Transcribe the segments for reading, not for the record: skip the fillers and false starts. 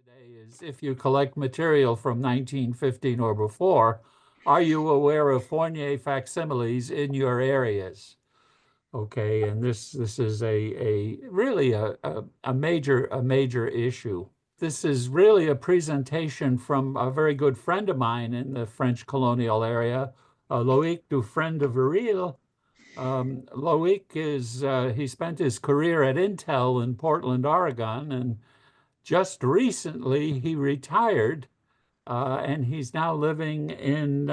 today is if you collect material from 1915 or before, are you aware of Fournier facsimiles in your areas? Okay, and this is a really a major issue. This is really a presentation from a very good friend of mine in the French colonial area, Loïc Dufresne de Viril. Loïc he spent his career at Intel in Portland, Oregon, and just recently he retired, and he's now living in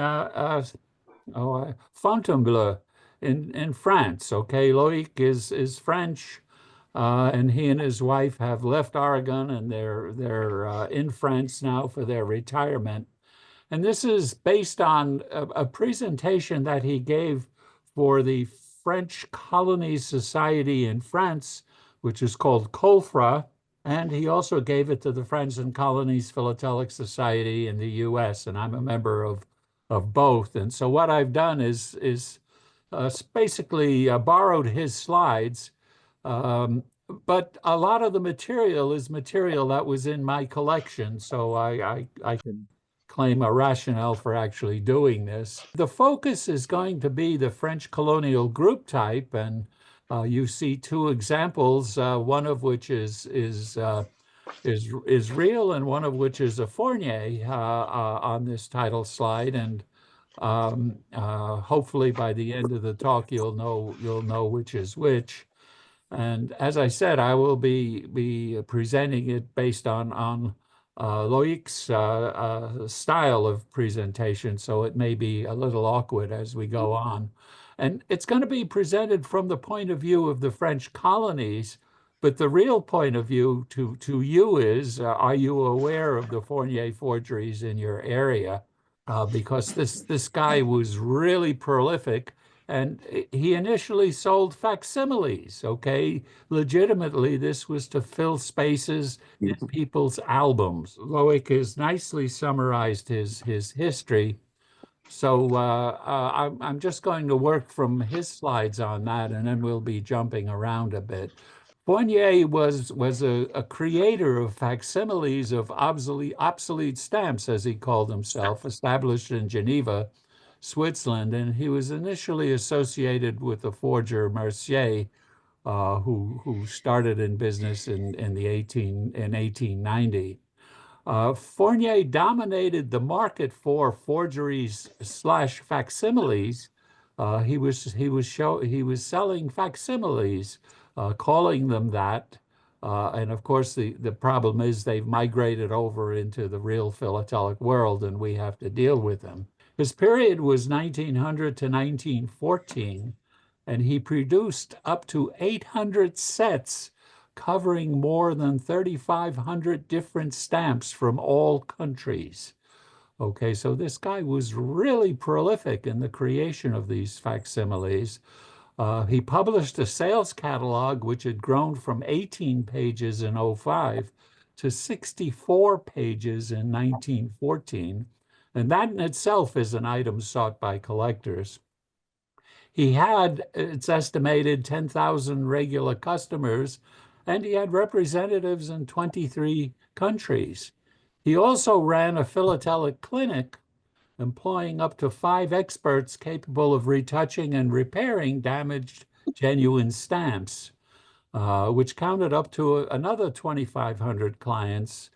Fontainebleau in France. Okay, Loïc is French, and he and his wife have left Oregon, and they're in France now for their retirement. And this is based on a presentation that he gave for the French Colonies Society in France, which is called COLFRA. And he also gave it to the Friends and Colonies Philatelic Society in the US, and I'm a member of both. And so what I've done is basically borrowed his slides, but a lot of the material is material that was in my collection, so I can claim a rationale for actually doing this. The focus is going to be the French colonial group type, and you see two examples, one of which is real, and one of which is a Fournier on this title slide. And hopefully by the end of the talk, you'll know which is which. And as I said, I will be presenting it based on Loic's style of presentation, so it may be a little awkward as we go on. And it's going to be presented from the point of view of the French colonies, but the real point of view to you is, are you aware of the Fournier forgeries in your area? Because this guy was really prolific, and he initially sold facsimiles. Okay, legitimately, this was to fill spaces in people's albums. Loic has nicely summarized his history. So I'm just going to work from his slides on that, and then we'll be jumping around a bit. Fournier was a creator of facsimiles of obsolete stamps, as he called himself, established in Geneva, Switzerland, and he was initially associated with the forger Mercier, who started in business in 1890. Fournier dominated the market for forgeries slash facsimiles. He was selling facsimiles, calling them that. And of course, the problem is they've migrated over into the real philatelic world, and we have to deal with them. His period was 1900 to 1914, and he produced up to 800 sets covering more than 3,500 different stamps from all countries. Okay, so this guy was really prolific in the creation of these facsimiles. He published a sales catalog which had grown from 18 pages in 05 to 64 pages in 1914. And that in itself is an item sought by collectors. He had, it's estimated, 10,000 regular customers, and he had representatives in 23 countries. He also ran a philatelic clinic, employing up to 5 experts capable of retouching and repairing damaged genuine stamps, which counted up to another 2,500 clients,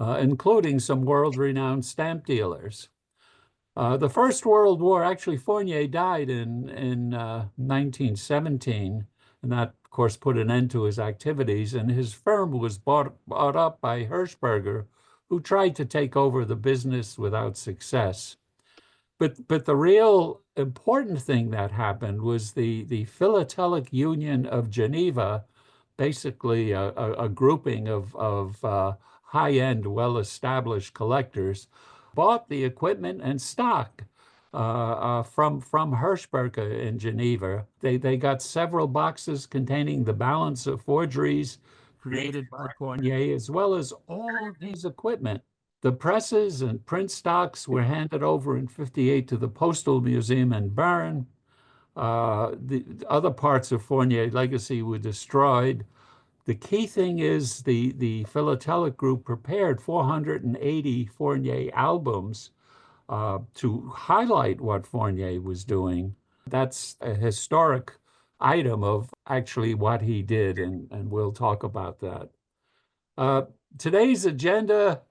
including some world-renowned stamp dealers. The First World War, actually, Fournier died in 1917, and that, of course, put an end to his activities, and his firm was bought up by Hirschberger, who tried to take over the business without success. But the real important thing that happened was the Philatelic Union of Geneva, basically a grouping of high-end, well-established collectors, bought the equipment and stock from Hirschberger in Geneva. They got several boxes containing the balance of forgeries created by Fournier, as well as all of his equipment. The presses and print stocks were handed over in 58 to the Postal Museum in Bern. The other parts of Fournier legacy were destroyed. The key thing is the philatelic group prepared 480 Fournier albums to highlight what Fournier was doing. That's a historic item of actually what he did, and we'll talk about that. Uh, Today's agenda,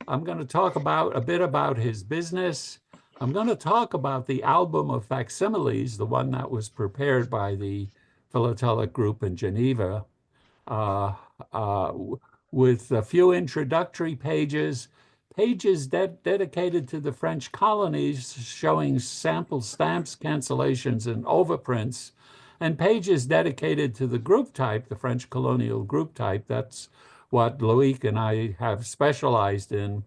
I'm going to talk about a bit about his business. I'm going to talk about the album of facsimiles, the one that was prepared by the Philatelic Group in Geneva, uh, uh, with a few introductory pages, pages dedicated to the French colonies showing sample stamps, cancellations, and overprints, and pages dedicated to the group type, the French colonial group type. That's what Loic and I have specialized in.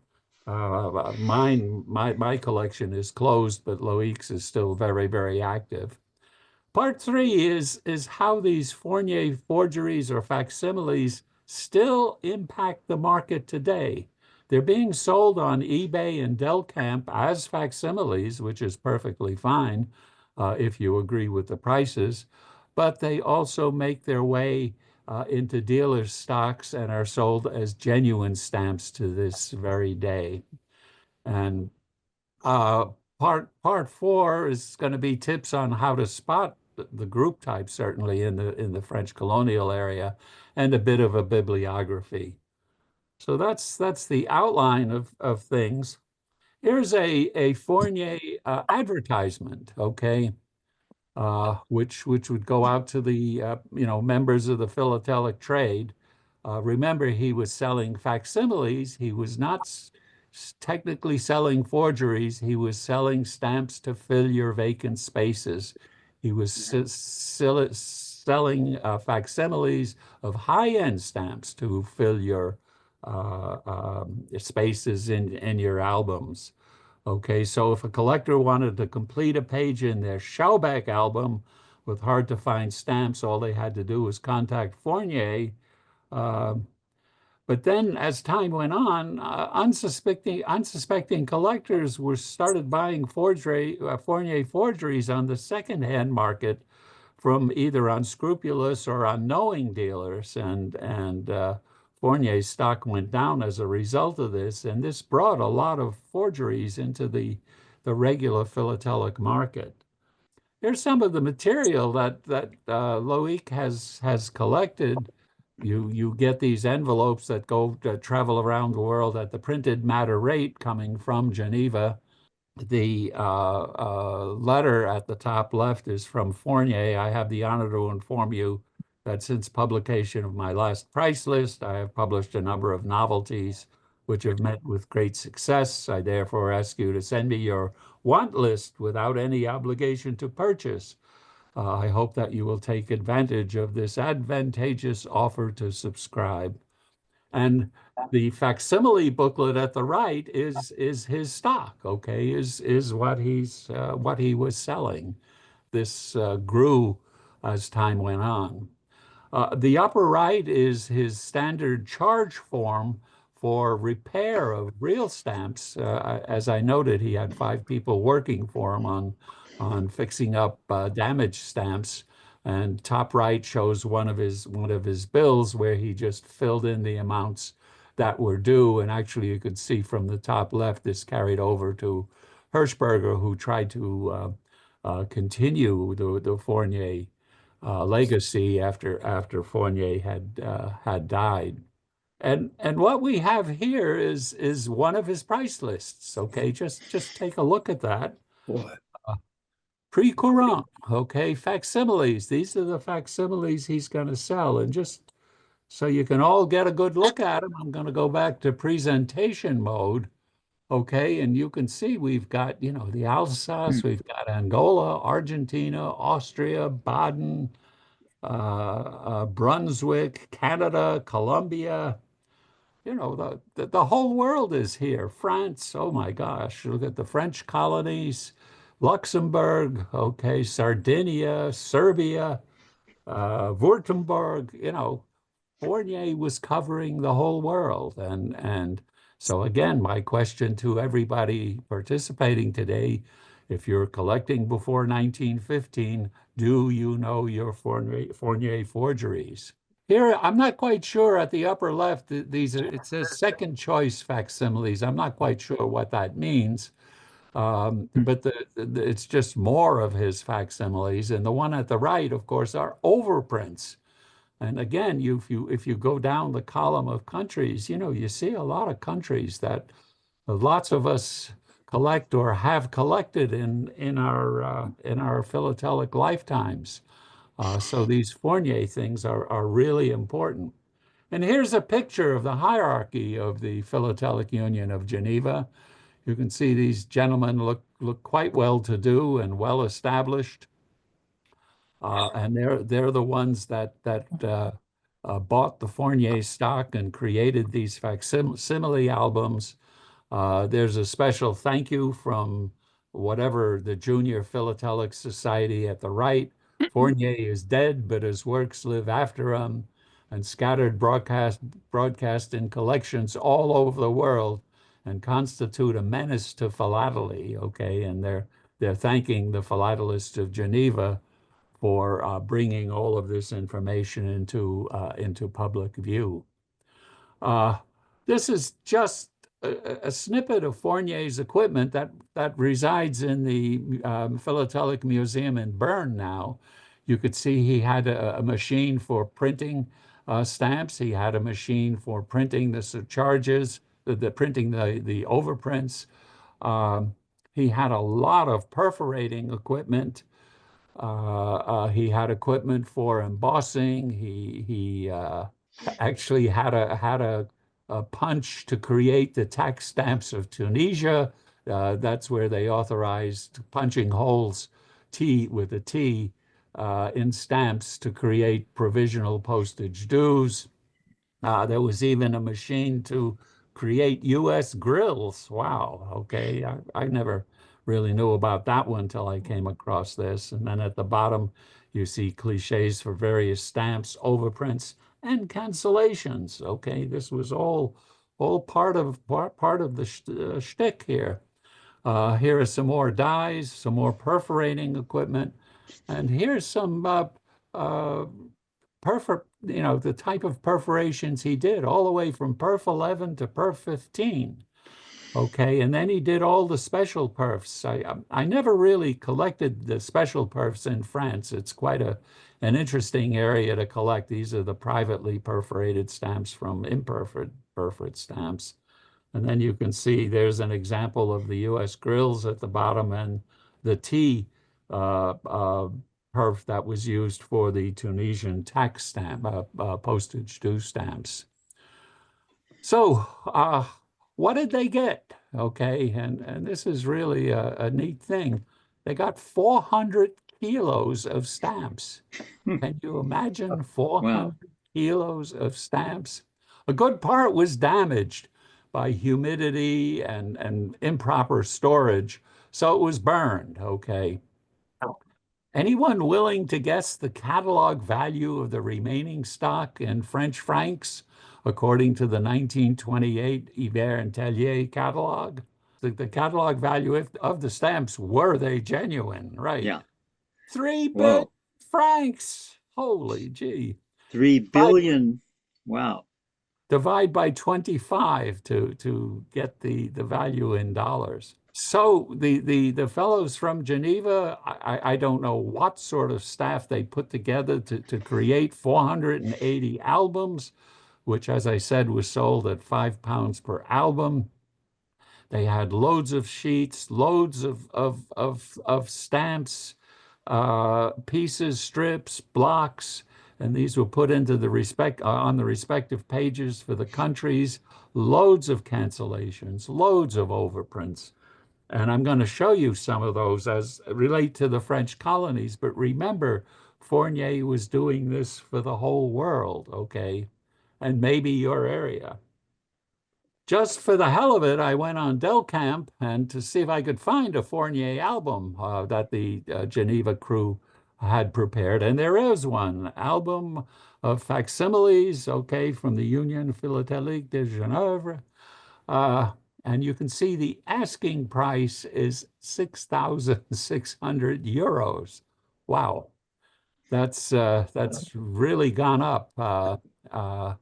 My collection is closed, but Loic's is still very, very active. Part three is how these Fournier forgeries or facsimiles still impact the market today. They're being sold on eBay and Delcamp as facsimiles, which is perfectly fine if you agree with the prices, but they also make their way into dealers' stocks and are sold as genuine stamps to this very day. And uh, part four is going to be tips on how to spot the group type, certainly in the French colonial area, and a bit of a bibliography. So that's the outline of things. Here's a Fournier advertisement, okay, which would go out to the members of the philatelic trade. Remember, he was selling facsimiles. He was not technically selling forgeries. He was selling stamps to fill your vacant spaces. He was selling facsimiles of high-end stamps to fill your spaces in your albums. Okay, so if a collector wanted to complete a page in their Schaubeck album with hard to find stamps, all they had to do was contact Fournier. Uh, but then as time went on, unsuspecting collectors were started buying Fournier forgeries on the secondhand market from either unscrupulous or unknowing dealers, and Fournier's stock went down as a result of this, and this brought a lot of forgeries into the regular philatelic market. Here's some of the material that Loic has collected. You get these envelopes that go to travel around the world at the printed matter rate coming from Geneva. The letter at the top left is from Fournier. I have the honor to inform you that since publication of my last price list, I have published a number of novelties which have met with great success. I therefore ask you to send me your want list without any obligation to purchase. I hope that you will take advantage of this advantageous offer to subscribe. And the facsimile booklet at the right is his stock, okay, is what he was selling. This grew as time went on. The upper right is his standard charge form for repair of real stamps. As I noted, he had 5 people working for him on fixing up damaged stamps. And top right shows one of his bills where he just filled in the amounts that were due. And actually, you could see from the top left, this carried over to Hirschberger, who tried to continue the Fournier legacy after Fournier had died. And what we have here is one of his price lists. Okay, just take a look at that. What? Pre-courant, okay, facsimiles. These are the facsimiles he's going to sell. And just so you can all get a good look at them, I'm going to go back to presentation mode. Okay, and you can see we've got, the Alsace, we've got Angola, Argentina, Austria, Baden, Brunswick, Canada, Colombia. The whole world is here. France, oh my gosh, look at the French colonies, Luxembourg, okay, Sardinia, Serbia, Württemberg, Fournier was covering the whole world. And so again, my question to everybody participating today, if you're collecting before 1915, do you know your Fournier forgeries? Here, I'm not quite sure at the upper left, these are, it says second choice facsimiles. I'm not quite sure what that means. But it's just more of his facsimiles. And the one at the right, of course, are overprints. And again, if you go down the column of countries, you see a lot of countries that lots of us collect or have collected in our philatelic lifetimes. So these Fournier things are really important. And here's a picture of the hierarchy of the Philatelic Union of Geneva. You can see these gentlemen look quite well to do and well established. And they're the ones that bought the Fournier stock and created these facsimile albums. There's a special thank you from whatever the Junior Philatelic Society at the right. Fournier is dead, but his works live after him and scattered broadcast in collections all over the world and constitute a menace to philately. Okay, and they're thanking the philatelists of Geneva for bringing all of this information into public view. Uh, this is just a snippet of Fournier's equipment that resides in the Philatelic Museum in Bern now. You could see he had a machine for printing stamps. He had a machine for printing the surcharges, the printing the overprints. Um, he had a lot of perforating equipment. He had equipment for embossing. He actually a punch to create the tax stamps of Tunisia. That's where they authorized punching holes T with a T in stamps to create provisional postage dues. There was even a machine to create U.S. grills. Wow. Okay. I never really knew about that one until I came across this. And then at the bottom, you see cliches for various stamps, overprints, and cancellations. Okay. This was all part of the shtick here. Here are some more dies, some more perforating equipment, and here's some uh, the type of perforations he did, all the way from perf 11 to perf 15. Okay, and then he did all the special perfs. I never really collected the special perfs in France. It's quite an interesting area to collect. These are the privately perforated stamps from imperforate stamps. And then you can see there's an example of the U.S. grills at the bottom and the T perf that was used for the Tunisian tax stamp, postage due stamps. So, what did they get? Okay, and this is really a neat thing. They got 400 kilos of stamps. Can you imagine Wow. 400 kilos of stamps? A good part was damaged by humidity and improper storage, so it was burned. Okay. Anyone willing to guess the catalog value of the remaining stock in French francs according to the 1928 Hivert and Tellier catalog? The catalog value of the stamps, were they genuine? Right. Yeah. 3 billion Whoa. francs. Holy gee. 3 billion. Wow. Divide by 25 to get the value in dollars. So the fellows from Geneva, I don't know what sort of staff they put together to create 480 albums, which, as I said, was sold at £5 per album. They had loads of sheets, loads of stamps, pieces, strips, blocks, and these were put into the on the respective pages for the countries. Loads of cancellations, loads of overprints. And I'm going to show you some of those as relate to the French colonies. But remember, Fournier was doing this for the whole world, okay? And maybe your area. Just for the hell of it, I went on Delcamp and to see if I could find a Fournier album that the Geneva crew had prepared. And there is one album of facsimiles, okay, from the Union Philatelique de Genève. Uh, and you can see the asking price is 6,600 euros. Wow. That's really gone up. Uh,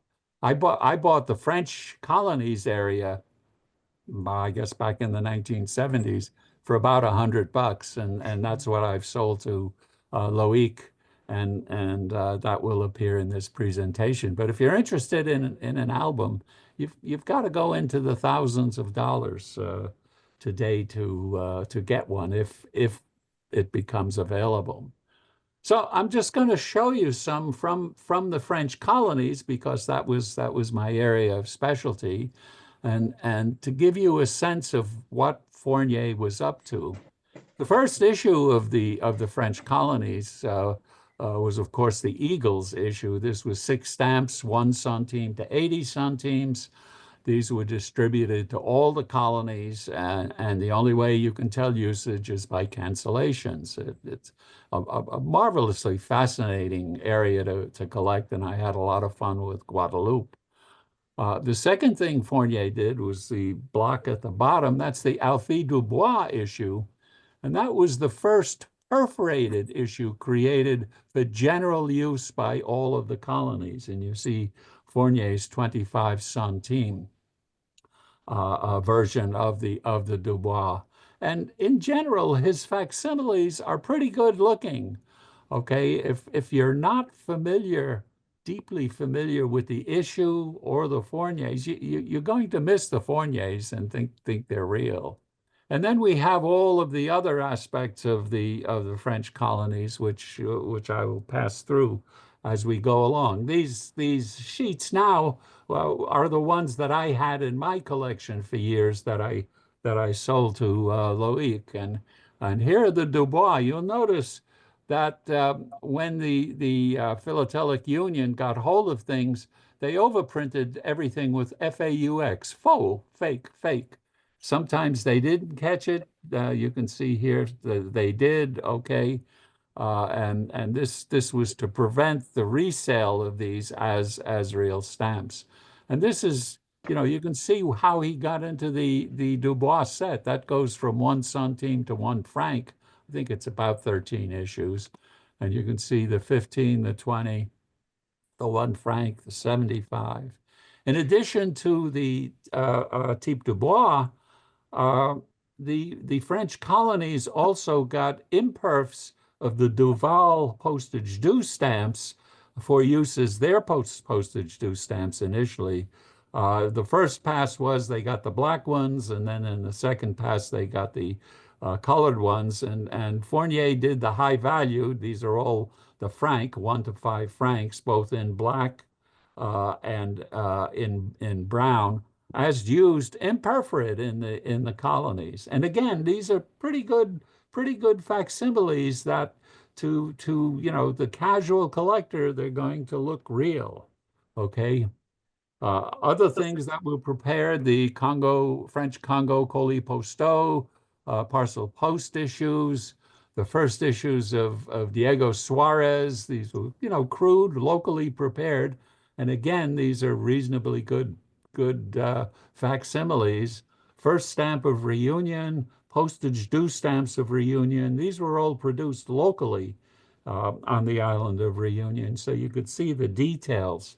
I bought the French colonies area, I guess back in the 1970s, for about $100, and that's what I've sold to Loic, and that will appear in this presentation. But if you're interested in an album, you've got to go into the thousands of dollars today to get one if it becomes available. So I'm just going to show you some from the French colonies because that was my area of specialty, and to give you a sense of what Fournier was up to. The first issue of the French colonies was, of course, the Eagles issue. This was 6 stamps, 1 centime to 80 centimes. These were distributed to all the colonies, and the only way you can tell usage is by cancellations. It's a marvelously fascinating area to collect, and I had a lot of fun with Guadeloupe. The second thing Fournier did was the block at the bottom. That's the Alfie Dubois issue, and that was the first perforated issue created for general use by all of the colonies. And you see Fournier's 25 centime version of the Dubois. And in general, his facsimiles are pretty good looking. Okay, if you're not deeply familiar with the issue or the Fourniers, you're going to miss the Fourniers and think they're real. And then we have all of the other aspects of the French colonies, which I will pass through as we go along. These sheets now, well, are the ones that I had in my collection for years that I sold to Loic, and here are the Dubois. You'll notice that when the Philatelic Union got hold of things, they overprinted everything with FAUX, faux, fake, fake. Sometimes they didn't catch it. You can see here that they did. Okay, and this was to prevent the resale of these as real stamps. And this is, you can see how he got into the Dubois set. That goes from 1 centime to 1 franc. I think it's about 13 issues. And you can see the 15, the 20, the 1 franc, the 75. In addition to the Type Dubois, uh, the French colonies also got imperfs of the Duval postage due stamps for use as their postage due stamps initially. The first pass was they got the black ones, and then in the second pass they got the colored ones. And Fournier did the high value. These are all the franc, 1 to 5 francs, both in black and in brown, as used imperforate in the colonies. And again, these are pretty good facsimiles that to the casual collector, they're going to look real. Okay. Other things that were prepared, the French Congo Colis Postaux, parcel post issues, the first issues of Diego Suarez. These were, crude, locally prepared. And again, these are reasonably good facsimiles. First stamp of reunion, postage due stamps of reunion. These were all produced locally on the island of Reunion. So you could see the details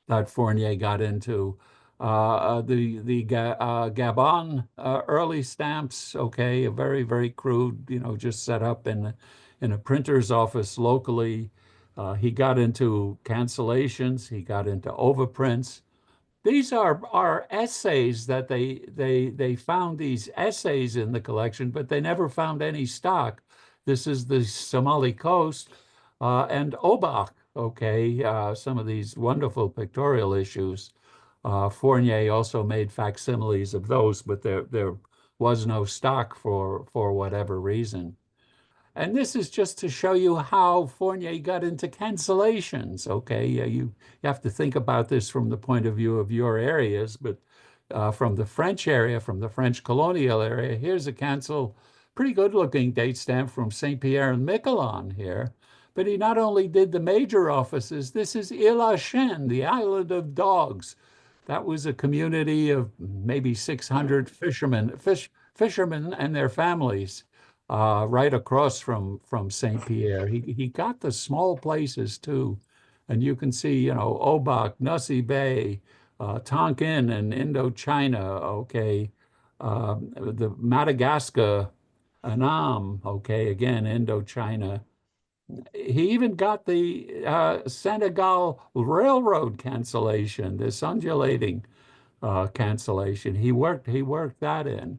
that Fournier got into. The Gabon early stamps, okay, very, very crude, just set up in a printer's office locally. He got into cancellations. He got into overprints. These are essays that they found these essays in the collection, but they never found any stock. This is the Somali Coast and Obak. Okay, some of these wonderful pictorial issues. Fournier also made facsimiles of those, but there was no stock for whatever reason. And this is just to show you how Fournier got into cancellations. Okay, you have to think about this from the point of view of your areas, but from the French area, from the French colonial area, here's a pretty good looking date stamp from St. Pierre and Miquelon here. But he not only did the major offices, this is Ile à Chien, the island of dogs. That was a community of maybe 600 fishermen and their families. right across from St. Pierre. He got the small places too, and you can see, Obock, Nussey Bay, Tonkin, and Indochina. Okay, the Madagascar, Annam. Okay, again Indochina. He even got the Senegal Railroad cancellation, this undulating cancellation. He worked that in.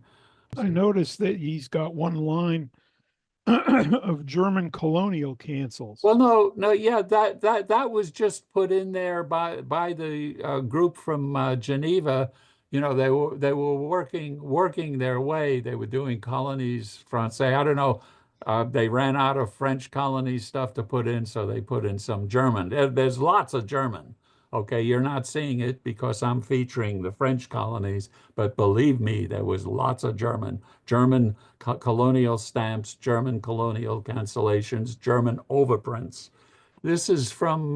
I noticed that he's got one line of German colonial cancels. Well, no, no, yeah, that was just put in there by the group from Geneva. They were working their way. They were doing colonies français. I don't know. They ran out of French colony stuff to put in, so they put in some German. There's lots of German. Okay, you're not seeing it because I'm featuring the French colonies, but believe me, there was lots of German. German colonial stamps, German colonial cancellations, German overprints. This is from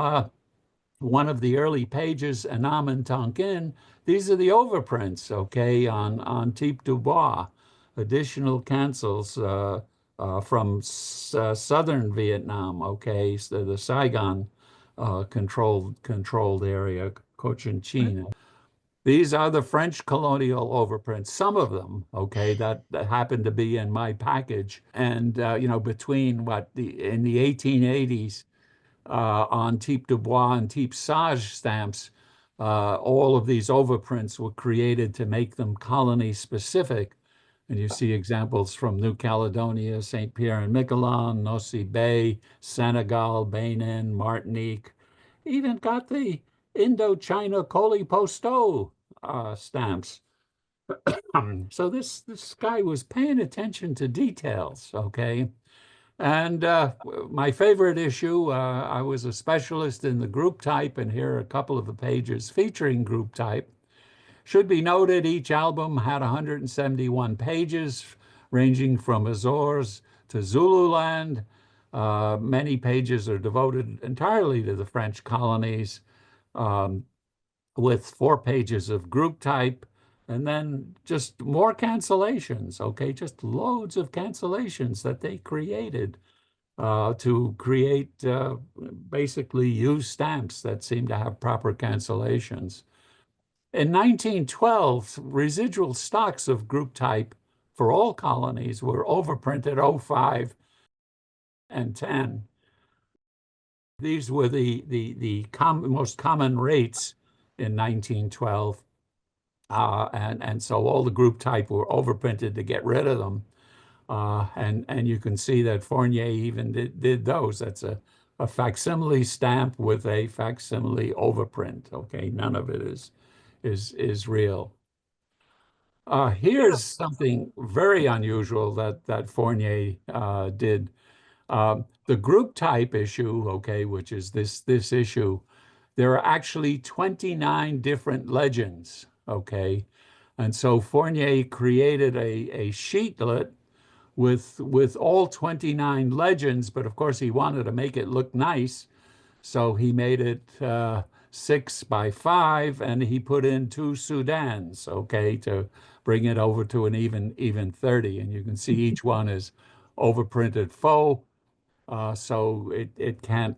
one of the early pages, Annam and Tonkin. These are the overprints, okay, on Type du Bois. Additional cancels from southern Vietnam, okay, so the Saigon controlled area, Cochinchina. These are the French colonial overprints, some of them, okay, that happened to be in my package. And, between in the 1880s, on Type du Bois and Type Sage stamps, all of these overprints were created to make them colony specific. And you see examples from New Caledonia, St. Pierre and Miquelon, Nosy Bay, Senegal, Benin, Martinique. Even got the Indochina Coley Posto stamps. So this guy was paying attention to details, okay? And my favorite issue, I was a specialist in the group type, and here are a couple of the pages featuring group type. Should be noted, each album had 171 pages, ranging from Azores to Zululand. Many pages are devoted entirely to the French colonies, um, with 4 pages of group type, and then just more cancellations, okay? Just loads of cancellations that they created to create basically used stamps that seem to have proper cancellations. In 1912, residual stocks of group type for all colonies were overprinted 05 and 10. These were the most common rates in 1912. And so all the group type were overprinted to get rid of them. And you can see that Fournier even did those. That's a facsimile stamp with a facsimile overprint. Okay, none of it is real. Here's something very unusual that Fournier did. The group type issue, okay, which is this issue, there are actually 29 different legends, okay? And so Fournier created a sheetlet with all 29 legends, but of course he wanted to make it look nice. So he made it 6 by 5, and he put in 2 Sudans, okay, to bring it over to an even 30. And you can see each one is overprinted faux, so it can't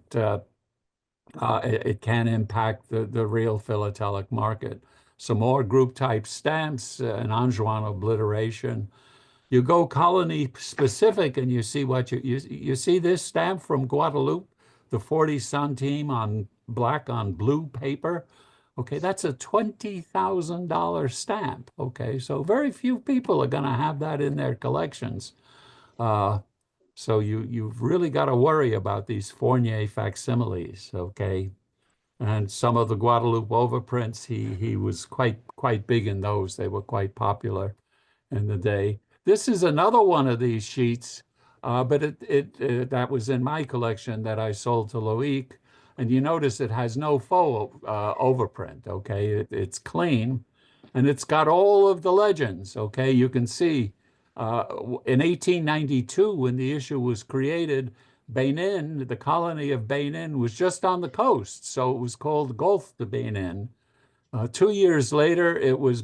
impact the real philatelic market. Some more group type stamps, an Anjouan obliteration. You go colony specific, and you see what you see this stamp from Guadeloupe, the 40 centime on black on blue paper. Okay, that's a $20,000 stamp. Okay, so very few people are going to have that in their collections. So you've really got to worry about these Fournier facsimiles. Okay, and some of the Guadeloupe overprints, he was quite big in those. They were quite popular in the day. This is another one of these sheets, but it that was in my collection that I sold to Loic. And you notice it has no faux overprint, okay? It's clean, and it's got all of the legends, okay? You can see in 1892, when the issue was created, Benin, the colony of Benin, was just on the coast, so it was called Gulf de Benin. 2 years later, it was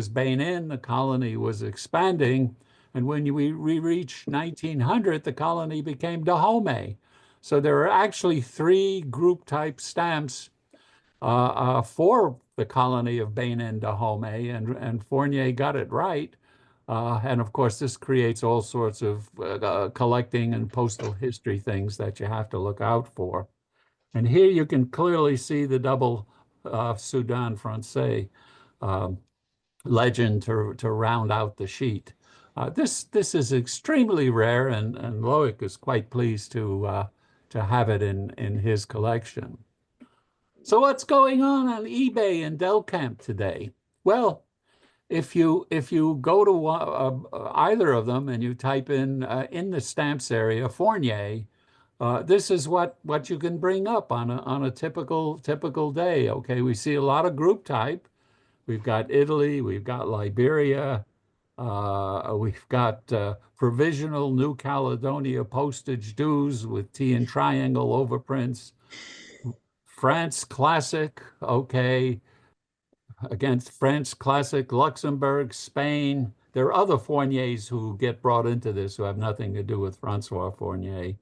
Benin. The colony was expanding, And when we reached 1900, the colony became Dahomey. So there are actually three group type stamps for the colony of Bain and Dahomey, and Fournier got it right. And of course, this creates all sorts of collecting and postal history things that you have to look out for. And here you can clearly see the double Sudan Francais um, legend to round out the sheet. This is extremely rare, and Loic is quite pleased to have it in his collection. So what's going on eBay and Delcamp today? Well, if you go to either of them and you type in the stamps area Fournier, this is what you can bring up on a typical day. Okay, we see a lot of group type. We've got Italy, we've got Liberia, we've got provisional New Caledonia postage dues with T and triangle overprints. France Classic, okay, against France Classic, Luxembourg, Spain. There are other Fourniers who get brought into this who have nothing to do with Francois Fournier.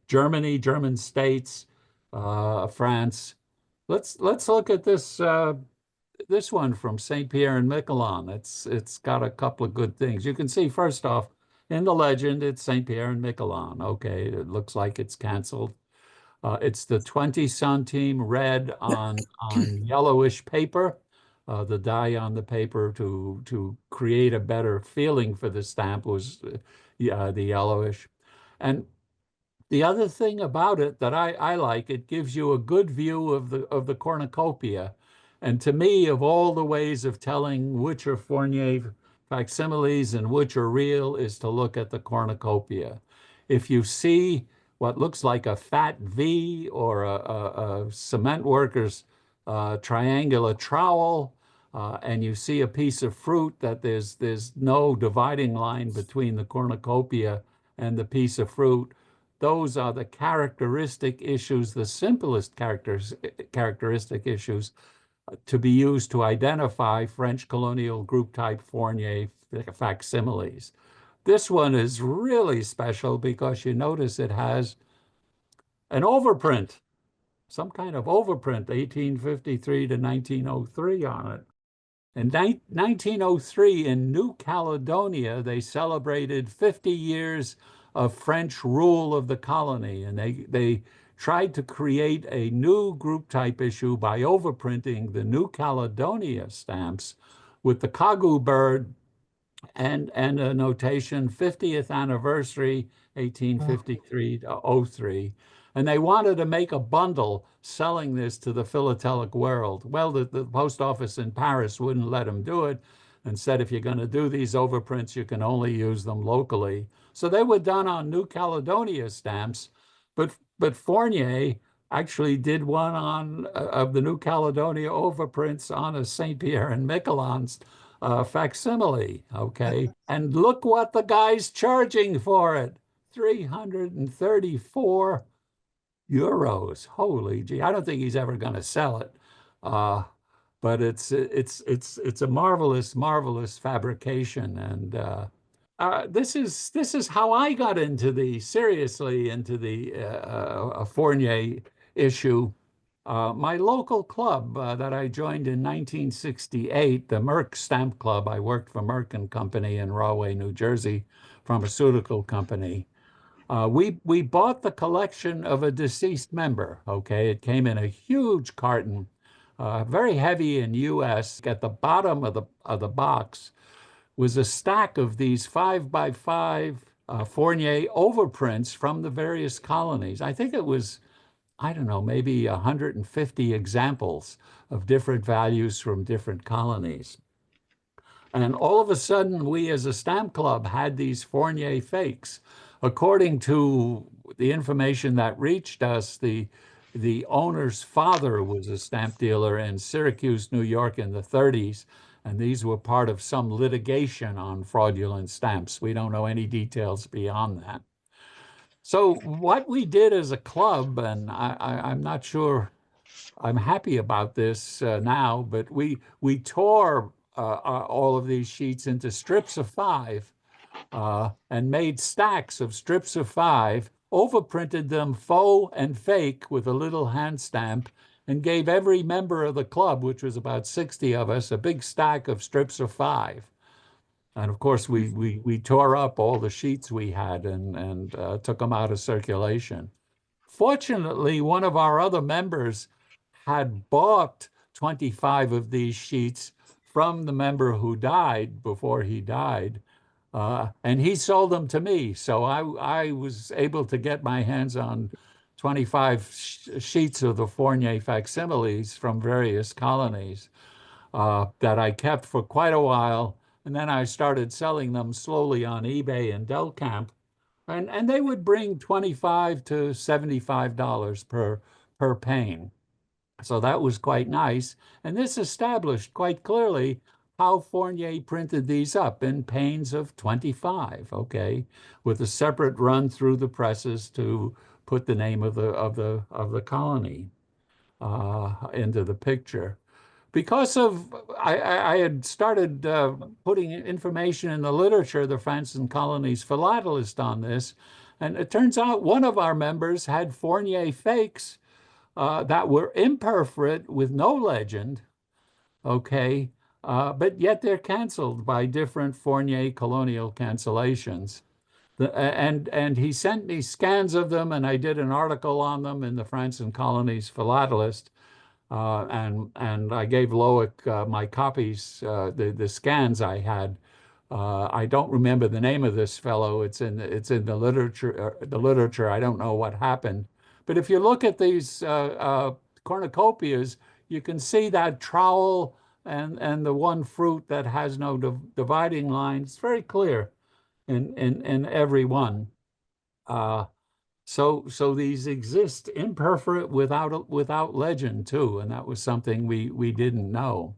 Germany, German states, France. Let's look at this one from St. Pierre and Miquelon. It's got a couple of good things. You can see first off in the legend it's St. Pierre and Miquelon. Okay, it looks like it's canceled. It's the 20 centime red on yellowish paper. The dye on the paper to create a better feeling for the stamp was the yellowish. And the other thing about it that I like, it gives you a good view of the cornucopia. And to me, of all the ways of telling which are Fournier facsimiles and which are real is to look at the cornucopia. If you see what looks like a fat V or a cement worker's triangular trowel, and you see a piece of fruit that there's no dividing line between the cornucopia and the piece of fruit, those are the characteristic issues, the simplest characteristic issues to be used to identify French colonial group type Fournier facsimiles. This one is really special because you notice it has an overprint, some kind of overprint, 1853 to 1903 on it. In 1903, in New Caledonia, they celebrated 50 years of French rule of the colony, and they tried to create a new group type issue by overprinting the New Caledonia stamps with the Kagu bird and a notation 50th anniversary 1853 to 03. And they wanted to make a bundle selling this to the philatelic world. Well, the post office in Paris wouldn't let them do it and said, if you're going to do these overprints, you can only use them locally. So they were done on New Caledonia stamps, but Fournier actually did one on of the New Caledonia overprints on a St. Pierre and Miquelon's facsimile, okay? And look what the guy's charging for it, 334 euros. Holy gee, I don't think he's ever going to sell it. But it's a marvelous fabrication, and this is how I got seriously into the Fournier issue. My local club that I joined in 1968, the Merck Stamp Club. I worked for Merck and Company in Rahway, New Jersey, pharmaceutical company. We bought the collection of a deceased member. Okay, it came in a huge carton, very heavy in U.S. At the bottom of the box was a stack of these 5x5 Fournier overprints from the various colonies. I think it was, I don't know, maybe 150 examples of different values from different colonies. And all of a sudden, we as a stamp club had these Fournier fakes. According to the information that reached us, the owner's father was a stamp dealer in Syracuse, New York in the 30s, and these were part of some litigation on fraudulent stamps. We don't know any details beyond that. So what we did as a club, and I'm not sure I'm happy about this now, but we tore all of these sheets into strips of 5, and made stacks of strips of 5, overprinted them faux and fake with a little hand stamp, and gave every member of the club, which was about 60 of us, a big stack of strips of 5. And of course, we tore up all the sheets we had and took them out of circulation. Fortunately, one of our other members had bought 25 of these sheets from the member who died before he died, and he sold them to me. So I was able to get my hands on 25 sheets of the Fournier facsimiles from various colonies that I kept for quite a while. And then I started selling them slowly on eBay and Delcamp. And they would bring $25 to $75 per pane. So that was quite nice. And this established quite clearly how Fournier printed these up in panes of 25, okay, with a separate run through the presses to put the name of the colony into the picture. Because of I had started putting information in the literature, the Francis Colonies Philatelist, on this, and it turns out one of our members had Fournier fakes that were imperforate with no legend, okay, but yet they're canceled by different Fournier colonial cancellations. And he sent me scans of them, and I did an article on them in the Francis Colonies Philatelist. And I gave Loic my copies, the scans I had. I don't remember the name of this fellow. It's in the literature. The literature. I don't know what happened. But if you look at these cornucopias, you can see that trowel and the one fruit that has no dividing line. It's very clear in every one. So these exist imperforate without legend too, and that was something we didn't know.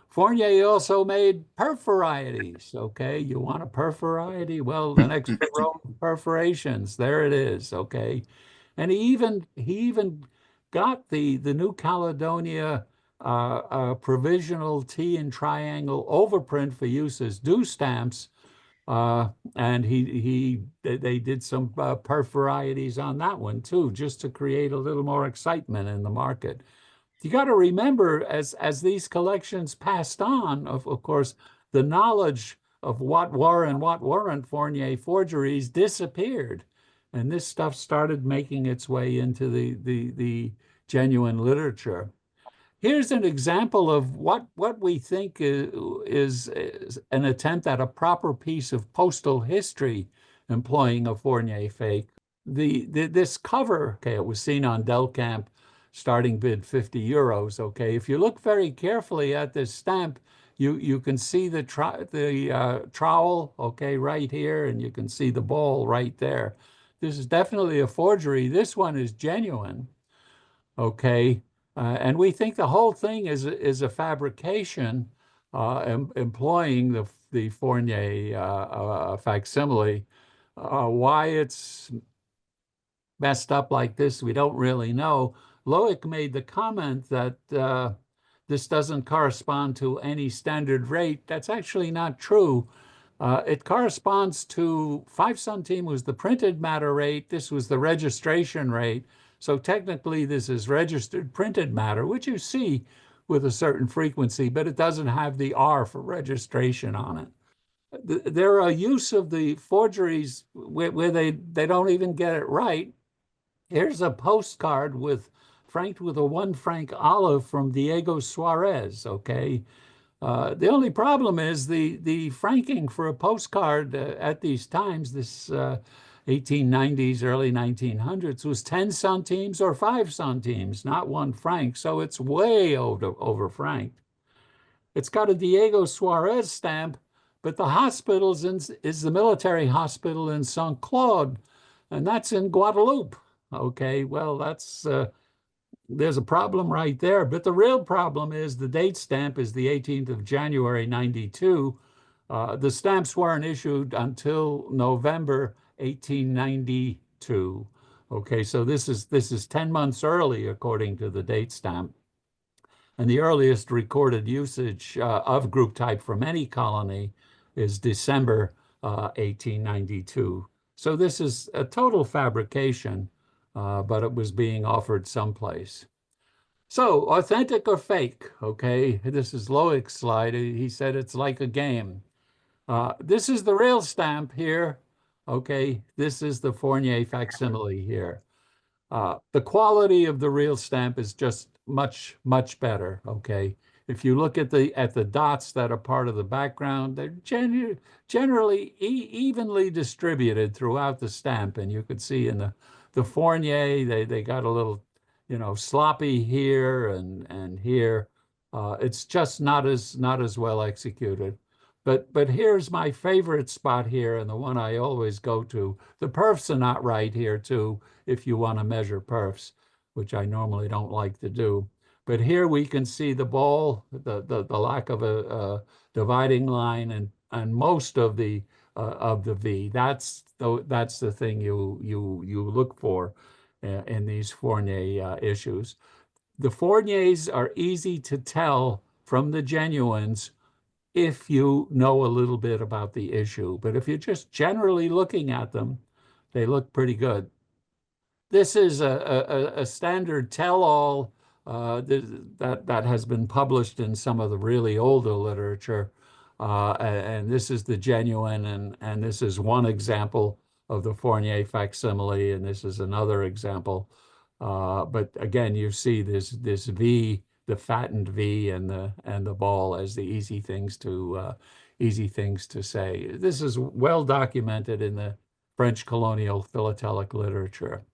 Fournier also made perf varieties. Okay, you want a perf variety? Well, an extra row of perforations. There it is. Okay, and he even got the New Caledonia provisional T and triangle overprint for use as due stamps. And they did some perf varieties on that one too, just to create a little more excitement in the market. You got to remember, as these collections passed on, of course, the knowledge of what were and what weren't Fournier forgeries disappeared, and this stuff started making its way into the genuine literature. Here's an example of what we think is an attempt at a proper piece of postal history employing a Fournier fake. This cover, okay, it was seen on Delcamp, starting bid 50 euros. Okay, if you look very carefully at this stamp, you can see the trowel, okay, right here, and you can see the ball right there. This is definitely a forgery. This one is genuine. Okay, and we think the whole thing is a fabrication employing the Fournier facsimile. Why it's messed up like this, we don't really know. Loic made the comment that this doesn't correspond to any standard rate. That's actually not true. It corresponds to 5 centimes was the printed matter rate. This was the registration rate. So technically, this is registered printed matter, which you see with a certain frequency, but it doesn't have the R for registration on it. There are use of the forgeries where they don't even get it right. Here's a postcard franked with a 1 franc olive from Diego Suarez, okay? The only problem is the franking for a postcard at these times, this 1890s, early 1900s, was 10 centimes or 5 centimes, not 1 franc. So it's way over franked. It's got a Diego Suarez stamp, but the hospital is the military hospital in St. Claude, and that's in Guadeloupe. Okay, well, there's a problem right there. But the real problem is the date stamp is the 18th of January, 92. The stamps weren't issued until November 1892. Okay, so this is 10 months early according to the date stamp. And the earliest recorded usage of group type from any colony is December 1892. So this is a total fabrication, but it was being offered someplace. So authentic or fake? Okay, this is Loic's slide. He said it's like a game. This is the real stamp here. Okay, this is the Fournier facsimile here. The quality of the real stamp is just much, much better. Okay. If you look at the dots that are part of the background, they're generally evenly distributed throughout the stamp. And you could see in the Fournier, they got a little, sloppy here and here. It's just not as well executed. But here's my favorite spot here, and the one I always go to. The perfs are not right here too, if you want to measure perfs, which I normally don't like to do. But here we can see the ball, the lack of a dividing line, and most of the V. That's the thing you look for in these Fournier issues. The Fourniers are easy to tell from the genuines if you know a little bit about the issue. But if you're just generally looking at them, they look pretty good. This is a standard tell-all that has been published in some of the really older literature. And this is the genuine, and this is one example of the Fournier facsimile, and this is another example. But again, you see this V, the fattened V, and the ball as the easy things to say. This is well documented in the French colonial philatelic literature.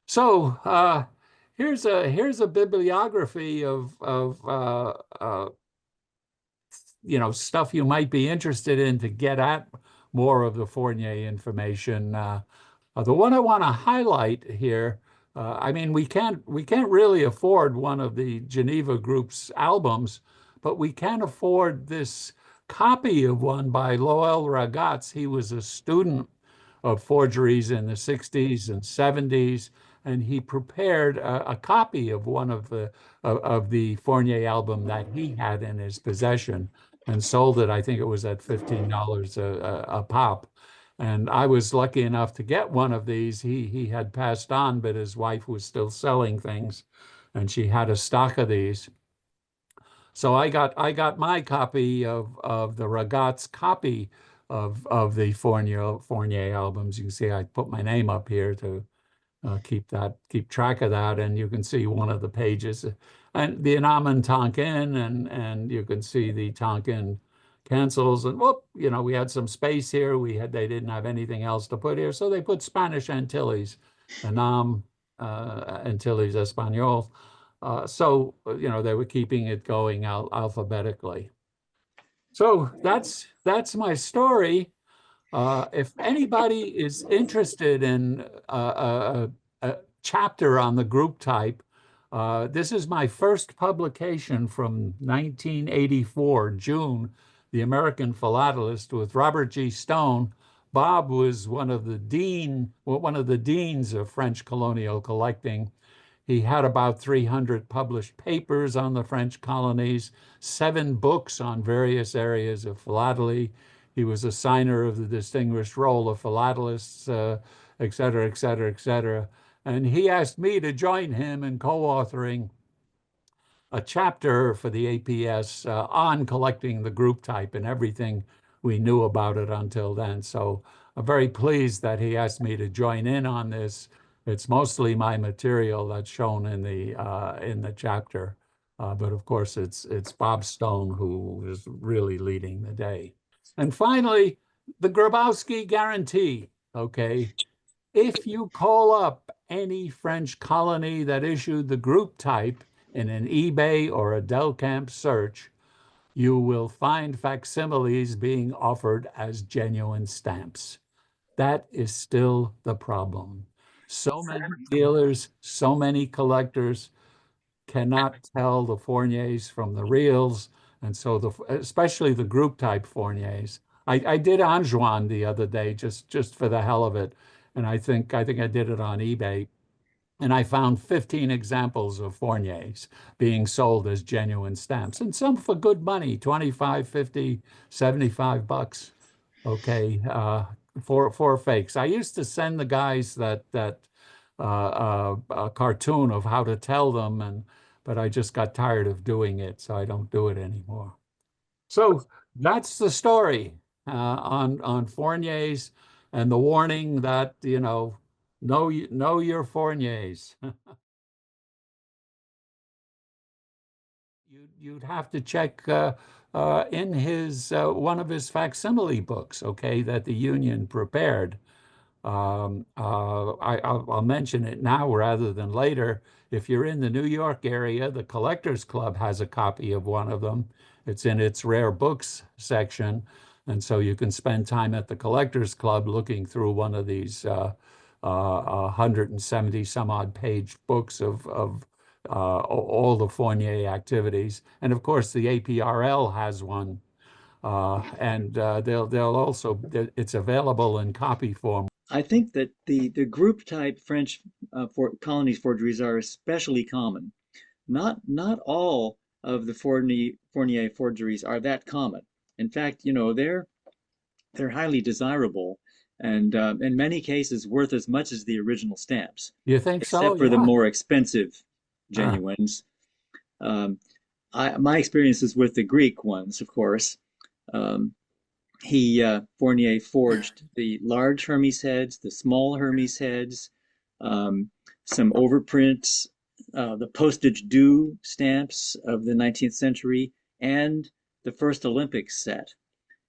So here's a bibliography of stuff you might be interested in to get at more of the Fournier information. The one I want to highlight here, I mean, we can't really afford one of the Geneva Group's albums, but we can afford this copy of one by Lowell Ragatz. He was a student of forgeries in the 60s and 70s, and he prepared a copy of one of the Fournier album that he had in his possession and sold it. I think it was at $15 a pop. And I was lucky enough to get one of these. He had passed on, but his wife was still selling things, and she had a stock of these. So I got my copy of the Ragatz copy of the Fournier albums. You can see I put my name up here to keep track of that, and you can see one of the pages, and the Anaman Tonkin, and you can see the Tonkin cancels, and whoop, we had some space here. They didn't have anything else to put here, so they put Spanish Antilles, Anam Antilles Español. So they were keeping it going alphabetically. So that's my story. If anybody is interested in a chapter on the group type, this is my first publication from 1984, June, The American Philatelist, with Robert G. Stone. Bob was one of the deans of French colonial collecting. He had about 300 published papers on the French colonies, 7 books on various areas of philately. He was a signer of the Distinguished Roll of Philatelists, et cetera, et cetera, et cetera. And he asked me to join him in co-authoring a chapter for the APS on collecting the group type and everything we knew about it until then. So I'm very pleased that he asked me to join in on this. It's mostly my material that's shown in the chapter, but of course it's Bob Stone who is really leading the day. And finally, the Grabowski guarantee. Okay, if you call up any French colony that issued the group type in an eBay or a Delcamp search, you will find facsimiles being offered as genuine stamps. That is still the problem. So many dealers, so many collectors cannot tell the Fourniers from the reals, and so especially the group type Fourniers. I did Anjouan the other day just for the hell of it, and I think I did it on eBay, and I found 15 examples of Fourniers being sold as genuine stamps, and some for good money, 25, 50, $75. Okay, for fakes. I used to send the guys a cartoon of how to tell them, but I just got tired of doing it, so I don't do it anymore. So that's the story on Fourniers and the warning that, know your Fourniers. You'd have to check in his one of his facsimile books, okay, that the union prepared. I'll mention it now rather than later. If you're in the New York area, the Collectors Club has a copy of one of them. It's in its rare books section. And so you can spend time at the Collectors Club looking through one of these 170 some odd page books of all the Fournier activities. And of course, the APRL has one. And they'll also, it's available in copy form. I think that the group type French for colonies forgeries are especially common. Not all of the Fournier forgeries are that common. In fact, they're highly desirable and in many cases worth as much as the original stamps, You think so? except for the Yeah. more expensive Uh, genuines. Um, my experience is with the Greek ones, of course. Um, Fournier forged the large Hermes heads, the small Hermes heads, um, some overprints, the postage due stamps of the 19th century, and the first Olympics set.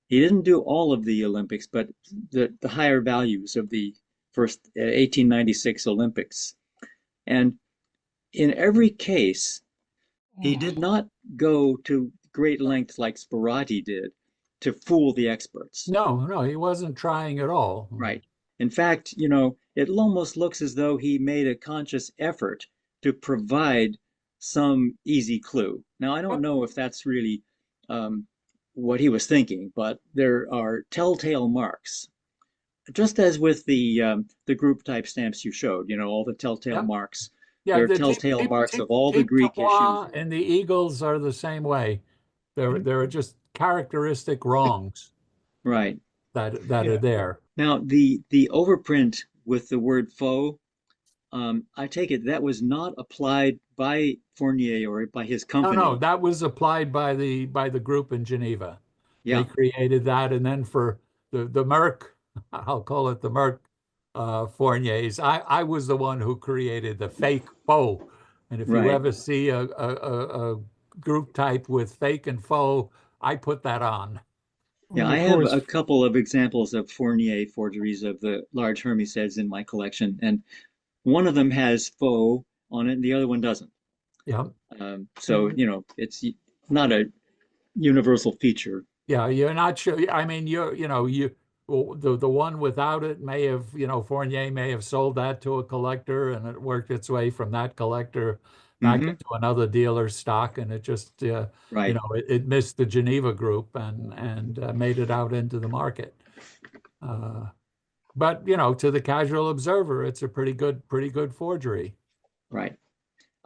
He didn't do all of the Olympics, but the higher values of the first 1896 Olympics. And in every case, he did not go to great lengths like Sperati did to fool the experts. no, he wasn't trying at all. Right. In fact, it almost looks as though he made a conscious effort to provide some easy clue. Now, I don't know if that's really um, what he was thinking, but there are telltale marks. Just as with the group type stamps you showed, all the telltale Yeah, marks. yeah. There are The telltale marks of all the Type Greek issues. Tois and the Eagles are the same way. There are just characteristic wrongs Right. that are Yeah. there. Now, the overprint with the word faux, I take it that was not applied by Fournier or by his No, company. that was applied by the group in Geneva. They Yeah, created that, and then for the Merck, I'll call it the Merck Fourniers. I was the one who created the fake faux. And if you right. ever see a group type with fake and faux, I put that on. Yeah, And I of have course, a couple of examples of Fournier forgeries of the large Hermes heads in my collection, and one of them has faux on it, and the other one doesn't. Yeah, So, it's not a universal feature. yeah. You're not sure. I mean, well, the one without it may have, Fournier may have sold that to a collector, and it worked its way from that collector back Hmm. into another dealer's stock, and it just, Right, it missed the Geneva group and made it out into the market. Uh, but to the casual observer, it's a pretty good forgery. right.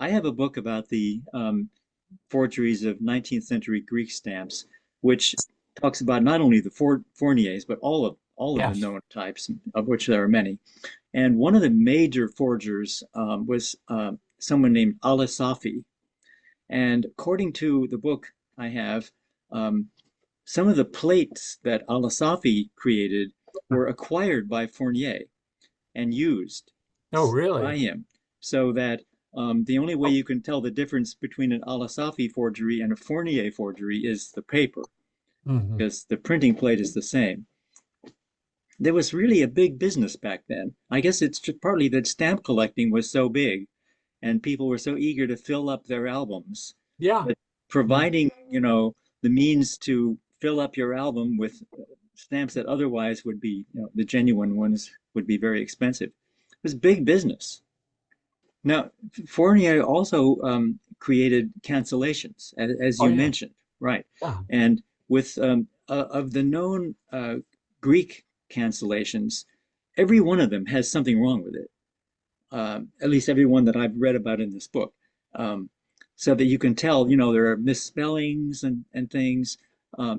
I have a book about the forgeries of 19th century Greek stamps, which talks about not only the Fourniers, but all of the Yes. known types, of which there are many. And one of the major forgers was someone named Alisafi. And according to the book I have, um, some of the plates that Alisafi created were acquired by Fournier and used Oh, by really? him, so that the only way you can tell the difference between an Alisafi forgery and a Fournier forgery is the paper, Hmm. because the printing plate is the same. There was really a big business back then. I guess it's just partly that stamp collecting was so big and people were so eager to fill up their albums Yeah. that providing, the means to fill up your album with stamps that otherwise would be, the genuine ones would be very expensive. It was big business. Now, Fournier also created cancellations, as Oh, you yeah. mentioned, right? Yeah. And with of the known Greek cancellations, every one of them has something wrong with it. At least every one that I've read about in this book, um, so that you can tell, there are misspellings and things.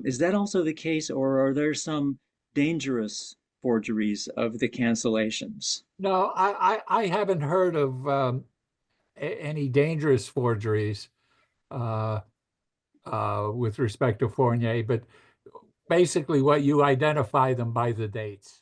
Is that also the case, or are there some dangerous forgeries of the cancellations? No, I haven't heard of any dangerous forgeries uh, with respect to Fournier, but basically what you identify them by the dates.